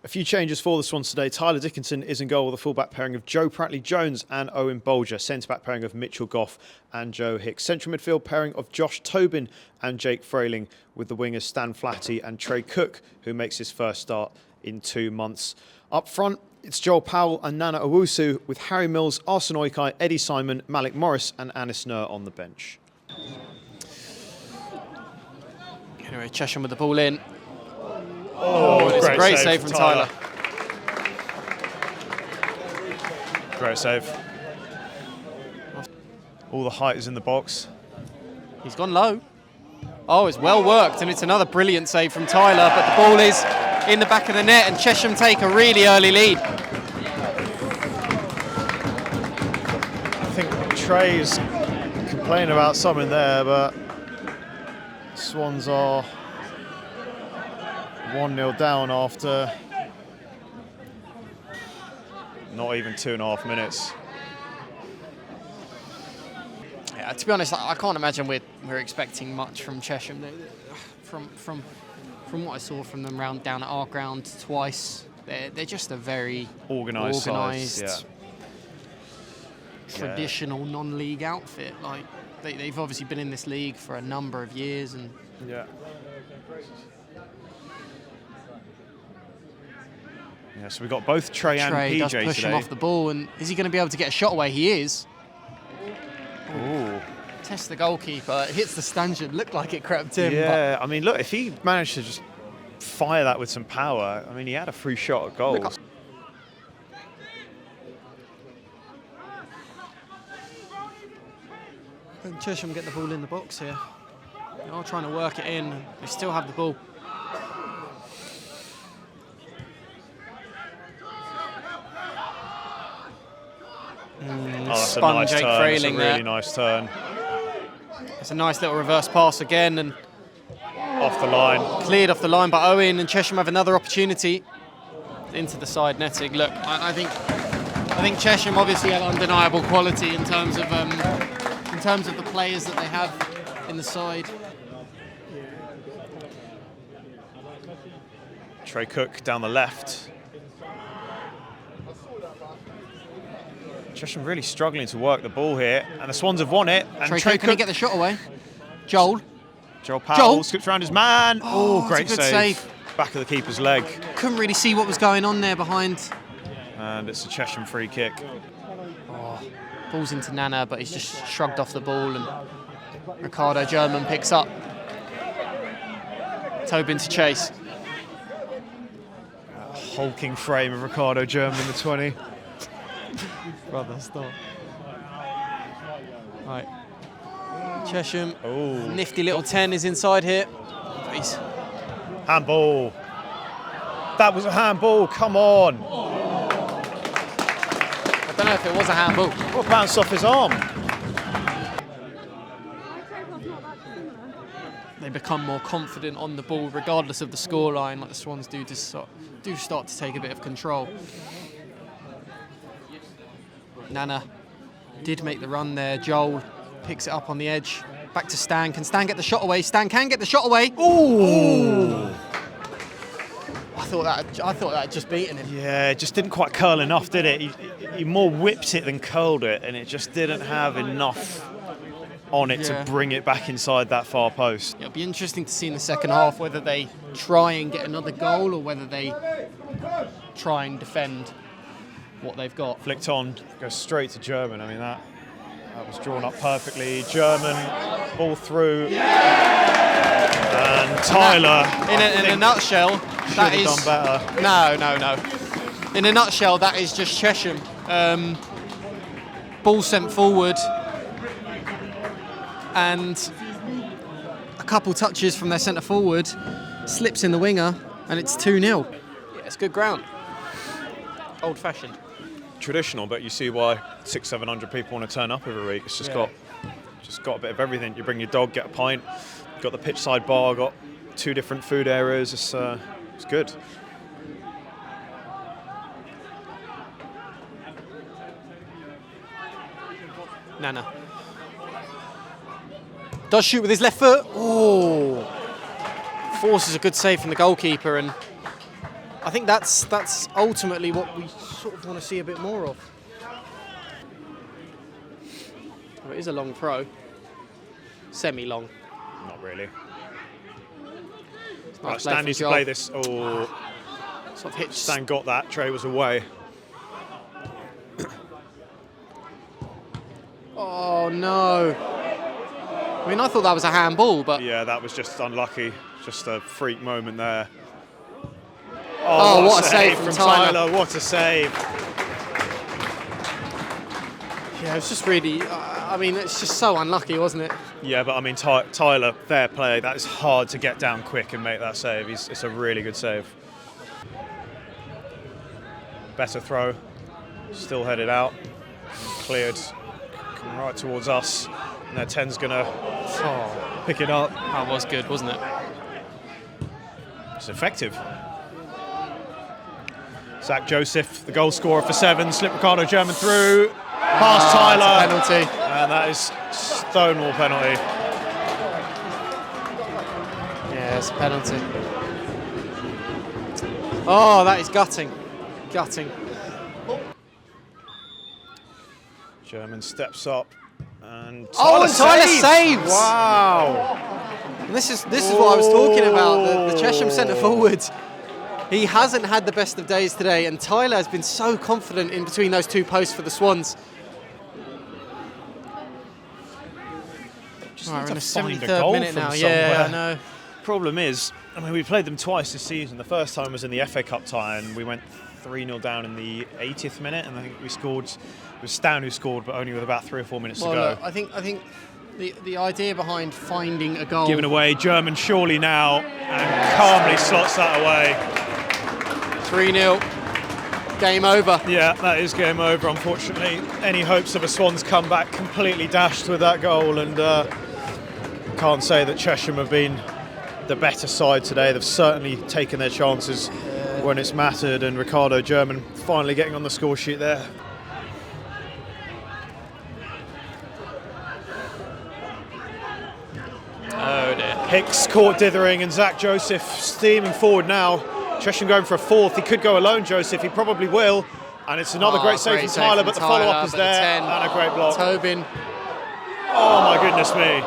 A few changes for the Swans today. Tyler Dickinson is in goal with a full-back pairing of Joe Pratley-Jones and Owen Bolger. Centre-back pairing of Mitchell Goff and Joe Hicks. Central midfield pairing of Josh Tobin and Jake Frayling, with the wingers Stan Flaherty and Trey Cook, who makes his first start in 2 months. Up front, it's Joel Powell and Nana Owusu, with Harry Mills, Arsene Oikai, Eddie Simon, Malik Morris and Anis Nur on the bench. Anyway, Chesham with the ball in. Oh, it's a great save from Tyler. Great save. All the height is in the box. He's gone low. Oh, it's well worked, and it's another brilliant save from Tyler, but the ball is in the back of the net, and Chesham take a really early lead. I think Trey's complaining about something there, but Swans are 1-0 down after not even 2.5 minutes. Yeah, to be honest, I can't imagine we're expecting much from Chesham. From what I saw from them down at our ground twice, they're just a very organised traditional non-league outfit. Like they've obviously been in this league for a number of years, and yeah, so we've got both Trey and PJ does push today. him off the ball, and is he going to be able to get a shot away? He is. Ooh. Test the goalkeeper. It hits the stanchion. Looked like it crept in. Yeah, I mean, look, if he managed to just fire that with some power, I mean, he had a free shot at goal. And Chesham get the ball in the box here. They are trying to work it in. They still have the ball. That's a nice Jake turn. Frayling It's a really nice turn. It's a nice little reverse pass again, and off the line. Cleared off the line by Owen, and Chesham have another opportunity into the side netting. Look, I think Chesham obviously have undeniable quality in terms of the players that they have in the side. Trey Cook down the left. Chesham really struggling to work the ball here, and the Swans have won it. And Trey Cook, can he get the shot away? Joel Powell slips around his man. Oh, great good save. Back of the keeper's leg. Couldn't really see what was going on there behind. And it's a Chesham free kick. Ball's into Nana, but he's just shrugged off the ball, and Ricardo German picks up. Tobin to chase. Hulking frame of Ricardo German in the 20. Brother, stop. Right. Chesham. Nifty little 10 is inside here. Please. Handball. That was a handball, come on. I don't know if it was a handball. What bounced off his arm? They become more confident on the ball regardless of the scoreline, like the Swans do start to take a bit of control. Nana did make the run there. Joel picks it up on the edge. Back to Stan. Can Stan get the shot away? Stan can get the shot away. Ooh! I thought that had just beaten him. Yeah, it just didn't quite curl enough, did it? He more whipped it than curled it, and it just didn't have enough on it to bring it back inside that far post. It'll be interesting to see in the second half whether they try and get another goal or whether they try and defend what they've got. Flicked on, goes straight to German. I mean, that was drawn up perfectly. German, ball through. And Tyler. In a nutshell, that is done better. No. In a nutshell, that is just Chesham. Ball sent forward, and a couple touches from their centre forward, slips in the winger, and it's 2-0. Yeah, it's good ground. Old-fashioned. Traditional, but you see why 600-700 people want to turn up every week. It's just got a bit of everything. You bring your dog, get a pint. Got the pitch side bar, got 2 different food areas. It's good. Nana does shoot with his left foot. Oh, forces a good save from the goalkeeper, and I think that's ultimately what we sort of want to see a bit more of. Well, it is a long throw. Semi-long. Not really. Nice Right, Stan needs to play this. Oh, sort of hit. Stan got that. Trey was away. Oh no! I mean, I thought that was a handball, but Yeah, that was just unlucky. Just a freak moment there. Oh, what a save from Tyler. What a save. yeah, it's just really. I mean, it's just so unlucky, wasn't it? Yeah, but I mean, Tyler, fair play. That is hard to get down quick and make that save. It's a really good save. Better throw. Still headed out. Cleared. Coming right towards us. And their 10's going to pick it up. That was good, wasn't it? It's effective. Zach Joseph, the goal scorer for 7. Slip Ricardo German through. Past Tyler. Penalty. And that is Stonewall penalty. Yeah, it's a penalty. Oh, that is gutting. Gutting. German steps up. And Tyler saves! Wow. And this is what I was talking about. The Chesham centre forward. He hasn't had the best of days today, and Tyler has been so confident in between those two posts for the Swans. Right, we're in the 73rd minute now. Yeah, I know. Problem is, I mean, we played them twice this season. The first time was in the FA Cup tie, and we went 3-0 down in the 80th minute, and I think we scored. It was Stan who scored, but only with about 3 or 4 minutes to go. Look, I think the idea behind finding a goal. Given away, German surely now, and calmly slots that away. 3-0. Game over. Yeah, that is game over, unfortunately. Any hopes of a Swans comeback completely dashed with that goal, and can't say that Chesham have been the better side today. They've certainly taken their chances when it's mattered, and Ricardo German finally getting on the score sheet there. Oh dear. Hicks caught dithering, and Zach Joseph steaming forward now. Chesham going for a 4th. He could go alone, Joseph. He probably will. And it's another great save from Tyler, but the follow-up is there. And a great block. Tobin. Oh my goodness me.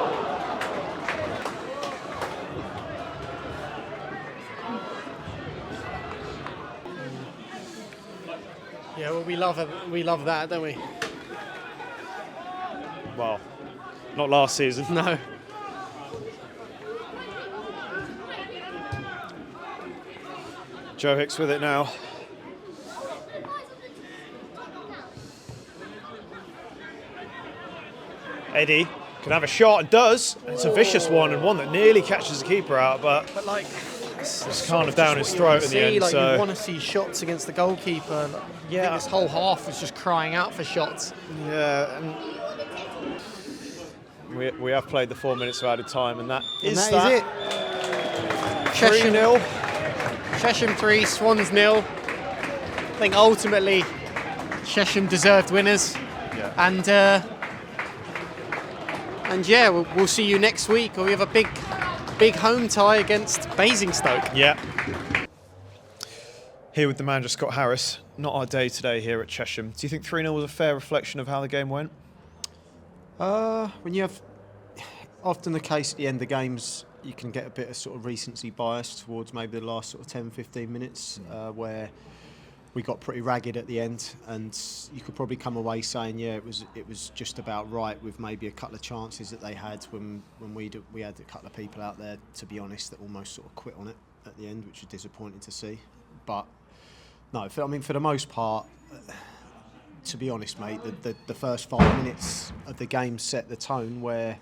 Yeah, well, we love that, don't we? Well, not last season. No. Joe Hicks with it now. Eddie can have a shot and does. And it's a vicious one, and one that nearly catches the keeper out, but like it's kind of down his throat in the end. Like, so you want to see shots against the goalkeeper. Like, I think this whole half was just crying out for shots. Yeah, and we have played the 4 minutes of added time, and that is it. Chesham 3-0. Chesham 3, Swans 0. I think ultimately Chesham deserved winners. Yeah. And yeah, we'll see you next week, or we have a big home tie against Basingstoke. Yeah. Here with the manager, Scott Harris. Not our day today here at Chesham. Do you think 3-0 was a fair reflection of how the game went? When you have often the case at the end of games, you can get a bit of sort of recency bias towards maybe the last sort of 10-15 minutes where we got pretty ragged at the end, and you could probably come away saying, yeah, it was just about right, with maybe a couple of chances that they had when we had a couple of people out there, to be honest, that almost sort of quit on it at the end, which was disappointing to see. But no, for the most part, to be honest, mate, the first 5 minutes of the game set the tone, where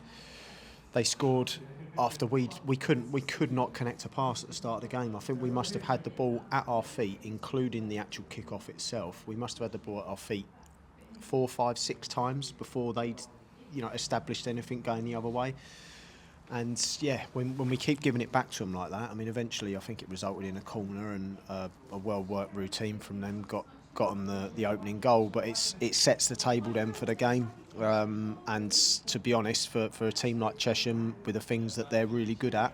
they scored after we could not connect a pass at the start of the game. I think we must have had the ball at our feet, including the actual kick-off itself. We must have had the ball at our feet 4, 5, 6 times before they'd established anything going the other way. And yeah, when we keep giving it back to them like that, I mean, eventually I think it resulted in a corner, and a well-worked routine from them got them the opening goal. But it sets the table then for the game. And to be honest, for a team like Chesham, with the things that they're really good at,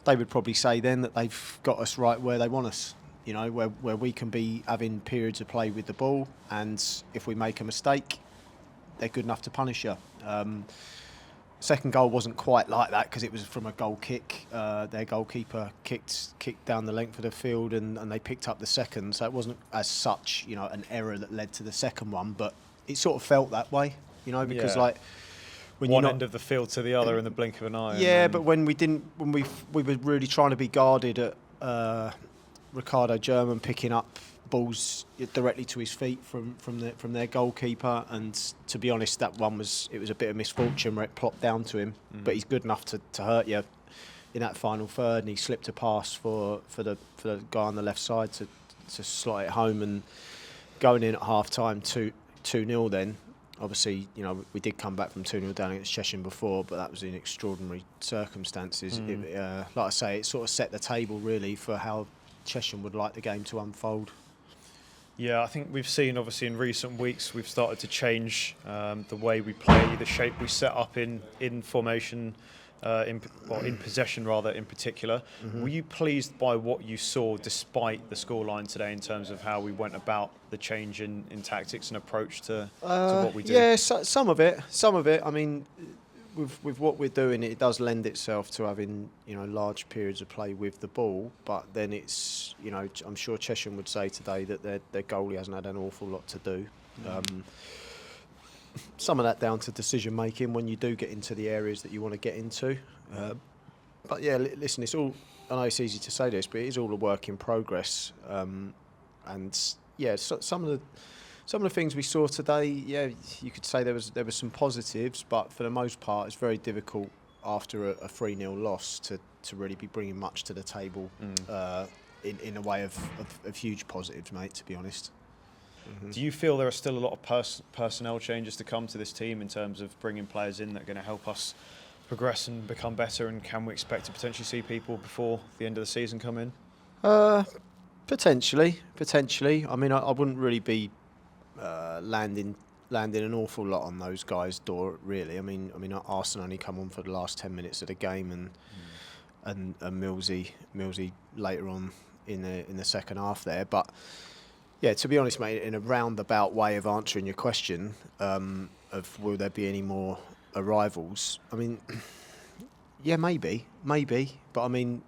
they would probably say then that they've got us right where they want us. you know, where we can be having periods of play with the ball, and if we make a mistake, they're good enough to punish you. Second goal wasn't quite like that because it was from a goal kick. Their goalkeeper kicked down the length of the field, and they picked up the second. So it wasn't as such, you know, an error that led to the second one, but it sort of felt that way, you know, because like when one end of the field to the other in the blink of an eye. Yeah, but when we were really trying to be guarded at Ricardo German picking up balls directly to his feet from their goalkeeper, and to be honest, that one was a bit of misfortune where it plopped down to him, but he's good enough to hurt you in that final third, and he slipped a pass for the guy on the left side to slot it home, and going in at half time 2-0 then. Obviously, you know, we did come back from 2-0 down against Chesham before, but that was in extraordinary circumstances. Like I say, it sort of set the table really for how Chesham would like the game to unfold. Yeah, I think we've seen, obviously, in recent weeks, we've started to change the way we play, the shape we set up in formation, in possession rather, in particular. Were you pleased by what you saw despite the scoreline today in terms of how we went about the change in tactics and approach to what we do? Yeah, some of it. I mean, with what we're doing, it does lend itself to having, you know, large periods of play with the ball. But then it's, you know, I'm sure Chesham would say today that their goalie hasn't had an awful lot to do. Some of that down to decision making when you do get into the areas that you want to get into. But yeah, listen, it's all. I know it's easy to say this, but it is all a work in progress. And yeah, some of the things we saw today, yeah, you could say there was some positives, but for the most part, it's very difficult after a 3-0 loss to really be bringing much to the table in a way of huge positives, mate, to be honest. Do you feel there are still a lot of personnel changes to come to this team in terms of bringing players in that are going to help us progress and become better, and can we expect to potentially see people before the end of the season come in? Potentially. I mean, I wouldn't really be landing an awful lot on those guys' door, really. I mean, Arsenal only come on for the last 10 minutes of the game, and Millsy later on in the second half there. But yeah, to be honest, mate, in a roundabout way of answering your question of will there be any more arrivals? I mean, yeah, maybe, but I mean,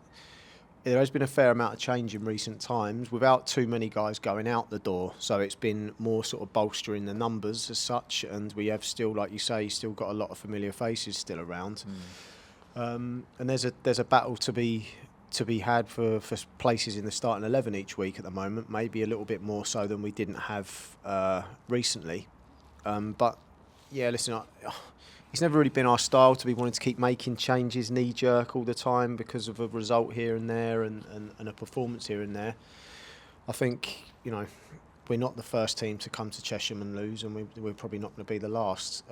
there has been a fair amount of change in recent times without too many guys going out the door. So it's been more sort of bolstering the numbers as such, and we have still, like you say, still got a lot of familiar faces still around. And there's a battle to be had for places in the starting 11 each week at the moment. Maybe a little bit more so than we didn't have recently. But yeah, listen, it's never really been our style to be wanting to keep making changes knee-jerk all the time because of a result here and there and a performance here and there. I think, you know, we're not the first team to come to Chesham and lose, and we're probably not going to be the last.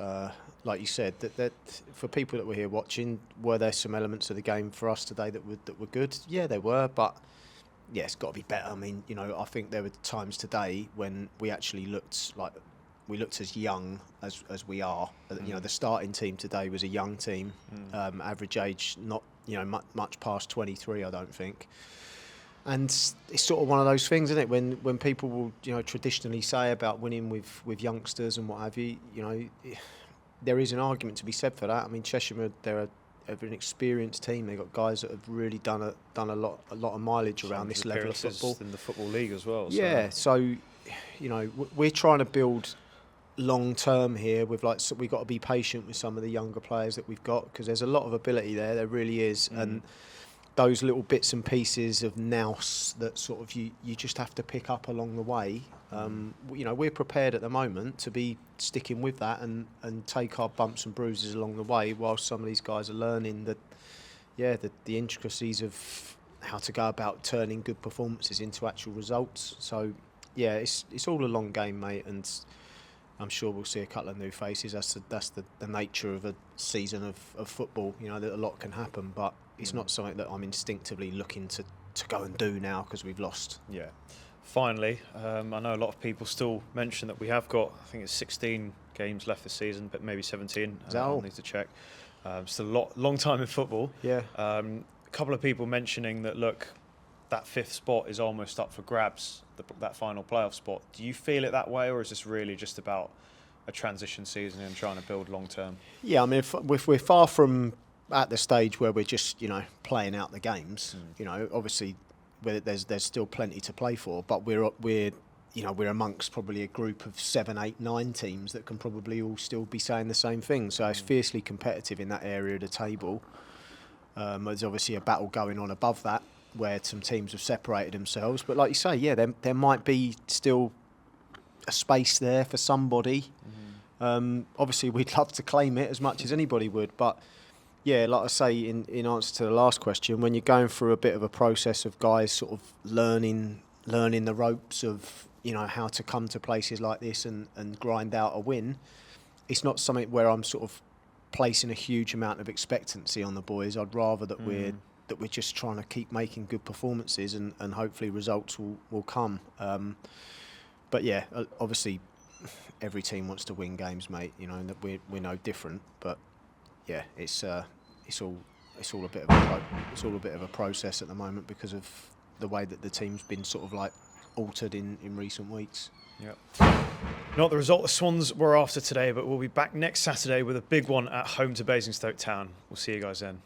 Like you said, that for people that were here watching, were there some elements of the game for us today that were good? Yeah, there were, but yeah, it's got to be better. I mean, you know, I think there were times today when we actually looked as young as we are. You know, the starting team today was a young team, average age not, you know, much past 23, I don't think. And it's sort of one of those things, isn't it? When people will, you know, traditionally say about winning with youngsters and what have you, you know, there is an argument to be said for that. I mean, Chesham, they're an experienced team. They've got guys that have really done a lot of mileage around this level of football. In the Football League as well. Yeah, so you know, we're trying to build long term here. We've got to be patient with some of the younger players that we've got, because there's a lot of ability there really is, and those little bits and pieces of nous that sort of you just have to pick up along the way. You know, we're prepared at the moment to be sticking with that and take our bumps and bruises along the way, whilst some of these guys are learning the intricacies of how to go about turning good performances into actual results. So yeah, it's all a long game, mate, and I'm sure we'll see a couple of new faces. That's the nature of a season of football. You know, that a lot can happen, but it's not something that I'm instinctively looking to go and do now because we've lost. Yeah. Finally, I know a lot of people still mention that we have got, I think it's 16 games left this season, but maybe 17. I'll need to check. Still a long time in football. Yeah. A couple of people mentioning that, look, that fifth spot is almost up for grabs, that final playoff spot. Do you feel it that way, or is this really just about a transition season and trying to build long term? Yeah, I mean, if we're far from at the stage where we're just, playing out the games. Obviously, there's still plenty to play for, but we're amongst probably a group of 7, 8, 9 teams that can probably all still be saying the same thing. So it's fiercely competitive in that area of the table. There's obviously a battle going on above that, where some teams have separated themselves. But like you say, yeah, there might be still a space there for somebody. Obviously, we'd love to claim it as much as anybody would, but yeah, like I say, in answer to the last question, when you're going through a bit of a process of guys sort of learning the ropes of how to come to places like this and grind out a win, it's not something where I'm sort of placing a huge amount of expectancy on the boys. I'd rather that we're just trying to keep making good performances and hopefully results will come. But yeah, obviously every team wants to win games, mate. And that we're no different. But yeah, it's all a bit of a process at the moment because of the way that the team's been sort of like altered in recent weeks. Yep. Not the result the Swans were after today, but we'll be back next Saturday with a big one at home to Basingstoke Town. We'll see you guys then.